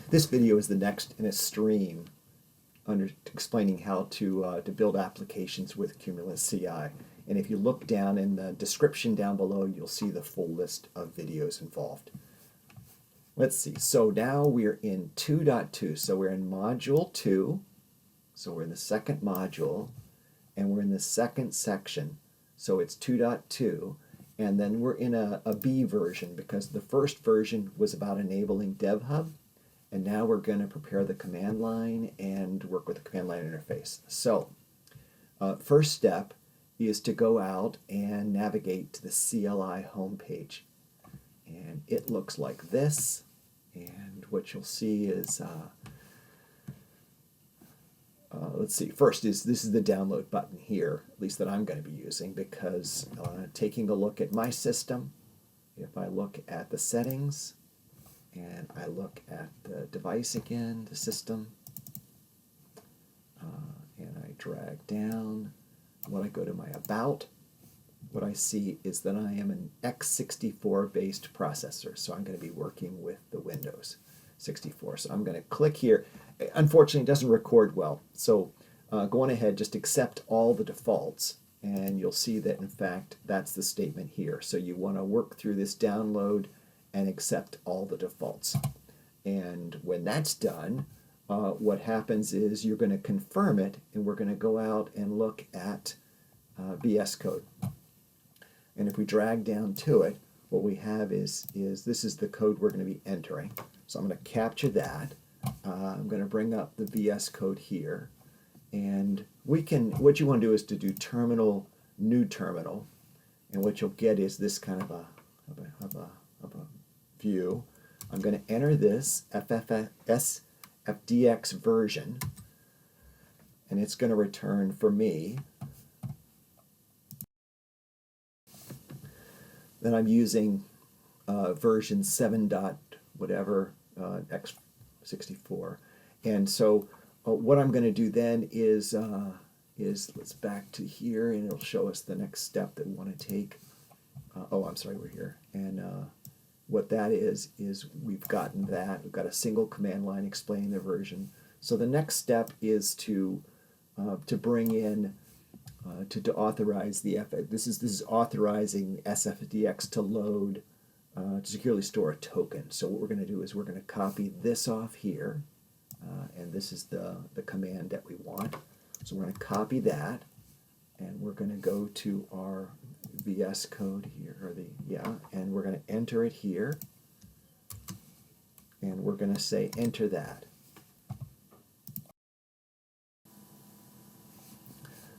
This video is the next in a stream explaining how to build applications with CumulusCI. And if you look down in the description down below, you'll see the full list of videos involved. Let's see. So now we're in 2.2. So we're in module 2. So we're in the second module, and we're in the second section. So it's 2.2. And then we're in a B version because the first version was about enabling DevHub. And now we're going to prepare the command line and work with the command line interface. So first step is to go out and navigate to the CLI homepage. And it looks like this. And what you'll see is, let's see, first is this is the download button here, at least that I'm going to be using, because taking a look at my system, if I look at the settings, and I look at the device again, the system, and I drag down. When I go to my About, what I see is that I am an x64 based processor, so I'm going to be working with the Windows 64. So I'm going to click here. Unfortunately, it doesn't record well, so go on ahead, just accept all the defaults, and you'll see that in fact that's the statement here. So you want to work through this download and accept all the defaults. And when that's done, what happens is you're going to confirm it, and we're going to go out and look at VS Code. And if we drag down to it, what we have is this is the code we're going to be entering. So I'm going to capture that. I'm going to bring up the VS Code here. And what you want to do is to do terminal, new terminal. And what you'll get is this kind of a view. I'm going to enter this SFDX version, and it's going to return for me. Then I'm using version 7 dot whatever x64, and so what I'm going to do then is let's back to here, and it'll show us the next step that we want to take. Oh, I'm sorry, we're here, and what that is we've gotten that. We've got a single command line explaining the version. So the next step is to bring in to authorize the this is authorizing SFDX to load to securely store a token. So what we're going to do is we're going to copy this off here, and this is the command that we want. So we're going to copy that, and we're going to go to our VS Code here, and we're going to enter it here, and we're going to say enter that.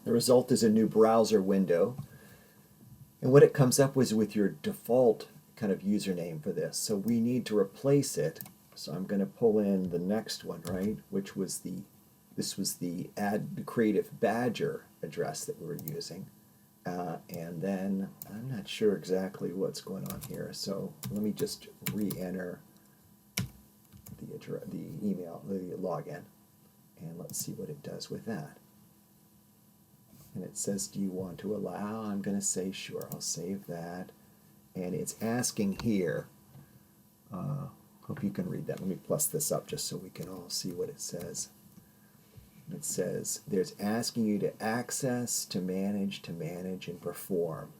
The result is a new browser window, and what it comes up with your default kind of username for this. So we need to replace it. So I'm going to pull in the next one, right, which was this was the Creative Badger address that we were using. And then I'm not sure exactly what's going on here, so let me just re-enter the email, the login, and let's see what it does with that. And it says, do you want to allow? I'm going to say sure. I'll save that. And it's asking here, hope you can read that. Let me plus this up just so we can all see what it says. It says, there's asking you to access, to manage, and perform.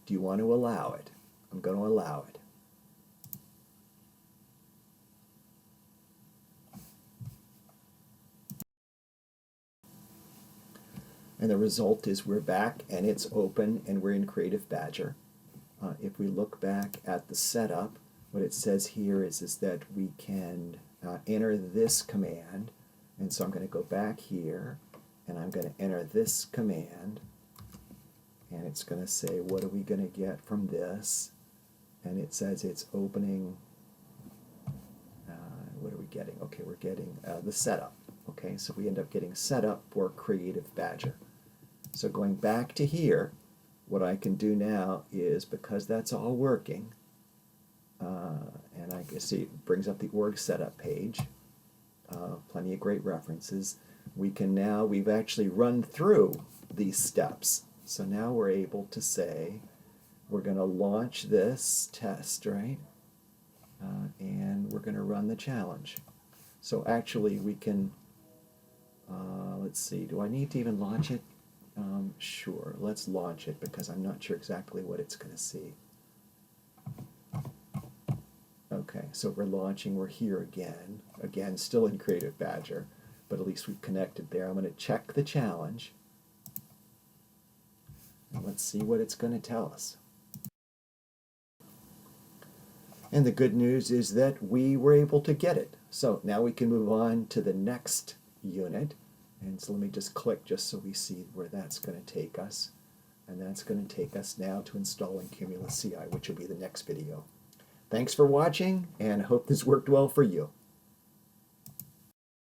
Do you want to allow it? I'm going to allow it. And the result is we're back, and it's open, and we're in Creative Badger. If we look back at the setup, what it says here is that we can enter this command. And so I'm going to go back here, and I'm going to enter this command, and it's going to say, what are we going to get from this? And it says it's opening, what are we getting? Okay, we're getting the setup. Okay, so we end up getting setup for Creative Badger. So going back to here, what I can do now is, because that's all working, and I can see it brings up the org setup page, plenty of great references. We've actually run through these steps. So now we're able to say, we're going to launch this test, right? And we're going to run the challenge. So actually we can, let's see, do I need to even launch it? Sure, let's launch it because I'm not sure exactly what it's going to see. Okay, so we're launching, we're here again. Again, still in Creative Badger, but at least we've connected there. I'm going to check the challenge. And let's see what it's going to tell us. And the good news is that we were able to get it. So now we can move on to the next unit. And so let me just click just so we see where that's going to take us. And that's going to take us now to installing CumulusCI, which will be the next video. Thanks for watching, and I hope this worked well for you.